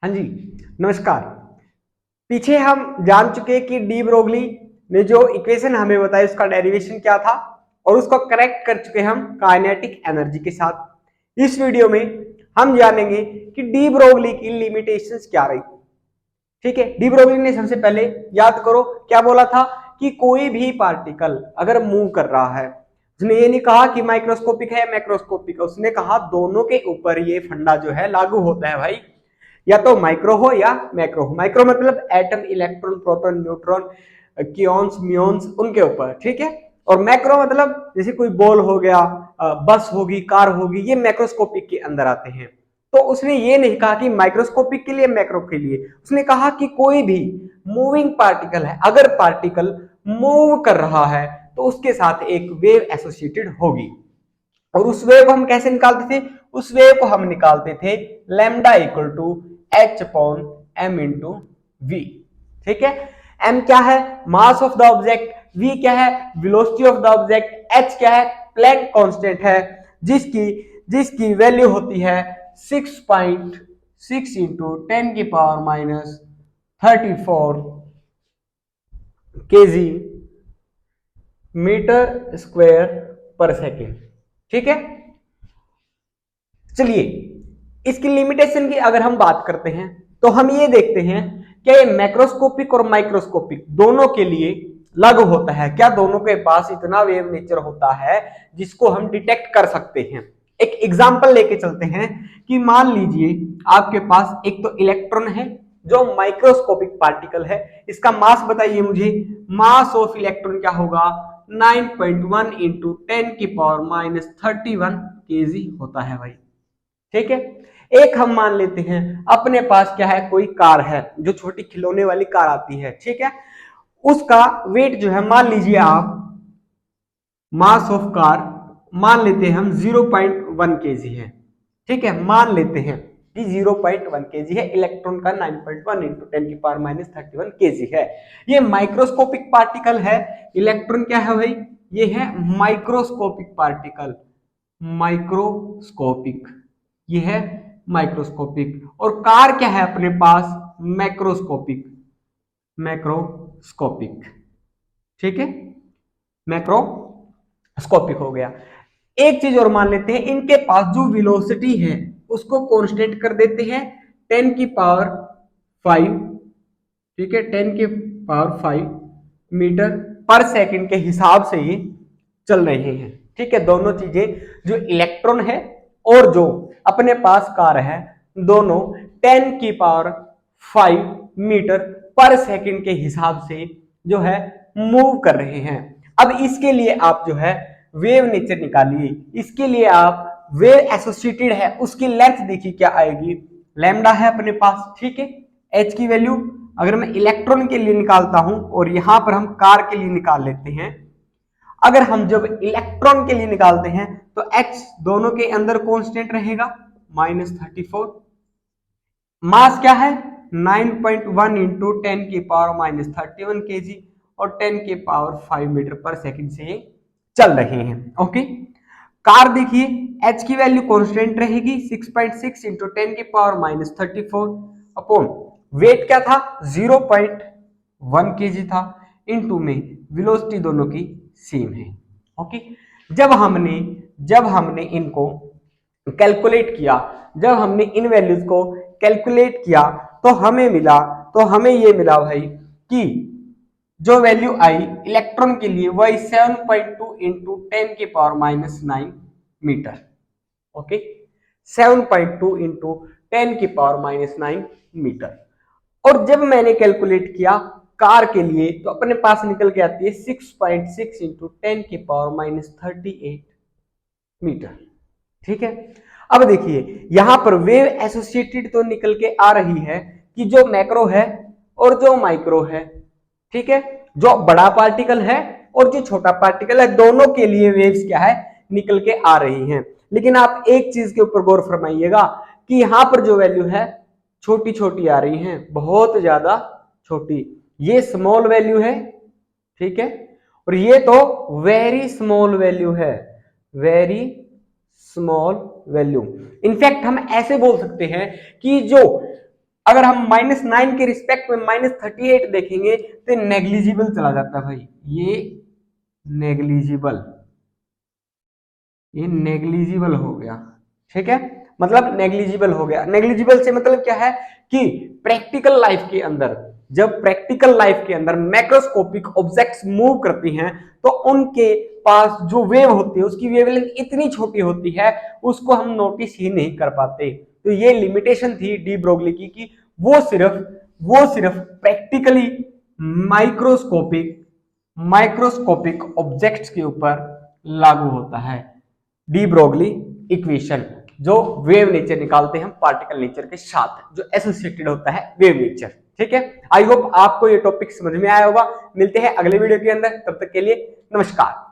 हाँ जी, नमस्कार। पीछे हम जान चुके कि डी ब्रोगली ने जो इक्वेशन हमें बताई उसका डेरिवेशन क्या था और उसको करेक्ट कर चुके हम काइनेटिक एनर्जी के साथ। इस वीडियो में हम जानेंगे कि डी ब्रोगली की लिमिटेशंस क्या रही। ठीक है, डी ब्रोगली ने सबसे पहले याद करो क्या बोला था कि कोई भी पार्टिकल अगर मूव कर रहा है, उसने ये नहीं कहा कि माइक्रोस्कोपिक है मैक्रोस्कोपिक है, उसने कहा दोनों के ऊपर ये फंडा जो है लागू होता है भाई, या तो माइक्रो हो या मैक्रो हो। माइक्रो मतलब एटम, इलेक्ट्रॉन, प्रोटॉन, न्यूट्रॉन, क्योन्स, म्यून्स, उनके ऊपर। ठीक है, और मैक्रो मतलब जैसे कोई बॉल हो गया, बस होगी, कार होगी, ये मैक्रोस्कोपिक के अंदर आते हैं। तो उसने ये नहीं कहा कि माइक्रोस्कोपिक के लिए मैक्रो के लिए, उसने कहा कि कोई भी मूविंग पार्टिकल है, अगर पार्टिकल मूव कर रहा है तो उसके साथ एक वेव एसोसिएटेड होगी। और उस वेव को हम कैसे निकालते थे? उस वेव को हम निकालते थे lambda equal to H upon M into V. ठीक है, एम क्या है? Mass of the object, V क्या है? Velocity of the object, H क्या है? प्लैंक कांस्टेंट है, जिसकी जिसकी वैल्यू होती है 6.6 इंटू 10 की power minus 34 KG metre square per second. ठीक है, चलिए इसकी लिमिटेशन की अगर हम बात करते हैं तो हम ये देखते हैं कि ये मैक्रोस्कोपिक और माइक्रोस्कोपिक दोनों के लिए लागू होता है। क्या दोनों के पास इतना वेव नेचर होता है जिसको हम डिटेक्ट कर सकते हैं? एक एग्जांपल लेके चलते हैं कि मान लीजिए आपके पास एक तो इलेक्ट्रॉन है जो माइक्रोस्कोपिक पार्टिकल है, इसका मास बताइए मुझे। मास ऑफ इलेक्ट्रॉन क्या होगा? 9.1 इंटू 10 की पावर माइनस 31 केजी होता है भाई। ठीक है, एक हम मान लेते हैं अपने पास क्या है, कोई कार है जो छोटी खिलौने वाली कार आती है। ठीक है, उसका वेट जो है, मान लीजिए आप, मास ऑफ कार मान लेते हैं हम 0.1 केजी है। ठीक है, मान लेते हैं कि 0.1 केजी है, इलेक्ट्रॉन का 9.1 इंटू 10 की पावर माइनस 31 केजी है। ये माइक्रोस्कोपिक पार्टिकल है। इलेक्ट्रॉन क्या है भाई? ये है माइक्रोस्कोपिक पार्टिकल, माइक्रोस्कोपिक, ये है माइक्रोस्कोपिक। और कार क्या है अपने पास? Macroscopic, macroscopic. ठीक है, मैक्रोस्कोपिक हो गया। एक चीज और मान लेते हैं, इनके पास जो वेलोसिटी है उसको कांस्टेंट कर देते हैं 10 की पावर 5। ठीक है, 10 की पावर 5 मीटर पर सेकंड के हिसाब से ये चल रहे हैं। ठीक है, दोनों चीजें, जो इलेक्ट्रॉन है और जो अपने पास कार है, दोनों 10 की पावर 5 मीटर पर सेकंड के हिसाब से जो है मूव कर रहे हैं। अब इसके लिए आप जो है वेव नेचर निकालिए। इसके लिए आप वेव एसोसिएटेड है उसकी लेंथ देखिए क्या आएगी, लैम्डा है अपने पास। ठीक है, एच की वैल्यू अगर मैं इलेक्ट्रॉन के लिए निकालता हूं और यहां पर हम कार के लिए निकाल लेते हैं, अगर हम जब इलेक्ट्रॉन के लिए निकालते हैं तो एच दोनों के अंदर कांस्टेंट रहेगा -34। मास क्या है? 9.1 इंटू 10 की पावर माइनस 31 केजी और 10 के पावर 5 मीटर पर सेकंड से ये चल रहे हैं। ओके, कार देखिए, एच की वैल्यू कांस्टेंट रहेगी 6.6 इंटू 10 की पावर माइनस 34 अपॉन वेट क्या था? 0.1 केजी था, इंटू में वेलोसिटी दोनों की सेम है। ओके, जब हमने इनको कैलकुलेट किया, जब हमने इन वैल्यूज को कैलकुलेट किया तो हमें ये मिला भाई कि जो वैल्यू आई इलेक्ट्रॉन के लिए वही 7.2 इंटू 10 की power minus 9 metre. Okay, 7.2 into 10 की पावर माइनस 9 मीटर। और जब मैंने कैलकुलेट किया कार के लिए तो अपने पास निकल के आती है 6.6 इंटू 10 की पावर माइनस 38 मीटर। ठीक है, अब देखिए यहां पर वेव एसोसिएटेड तो निकल के आ रही है कि जो मैक्रो है और जो माइक्रो है। ठीक है, जो बड़ा पार्टिकल है और जो छोटा पार्टिकल है, दोनों के लिए वेव्स क्या है? निकल के आ रही हैं। लेकिन आप एक चीज के ऊपर गौर फरमाइएगा कि यहां पर जो वैल्यू है छोटी छोटी आ रही हैं, बहुत ज्यादा छोटी। ये स्मॉल वैल्यू है, ठीक है, और ये तो वेरी स्मॉल वैल्यू है, वेरी स्मॉल वैल्यू। इनफैक्ट हम ऐसे बोल सकते हैं कि जो अगर हम -9 के रिस्पेक्ट में -38 देखेंगे तो नेग्लिजिबल चला जाता है भाई, ये नेग्लिजिबल, ये नेग्लिजिबल हो गया, ठीक है, मतलब नेग्लिजिबल हो गया। नेग्लिजिबल से मतलब क्या है कि प्रैक्टिकल लाइफ के अंदर, जब प्रैक्टिकल लाइफ के अंदर मैक्रोस्कोपिक ऑब्जेक्ट्स मूव करती हैं तो उनके पास जो वेव होती है उसकी वेवलेंथ इतनी छोटी होती है उसको हम नोटिस ही नहीं कर पाते। तो ये लिमिटेशन थी डी ब्रोगली की वो सिर्फ प्रैक्टिकली माइक्रोस्कोपिक माइक्रोस्कोपिक ऑब्जेक्ट्स के ऊपर लागू होता है। डी ब्रोगली इक्वेशन, जो वेव नेचर निकालते हैं पार्टिकल नेचर के साथ, जो एसोसिएटेड होता है वेव नेचर। ठीक है, आई होप आपको ये टॉपिक समझ में आया होगा। मिलते हैं अगले वीडियो के अंदर, तब तक के लिए नमस्कार।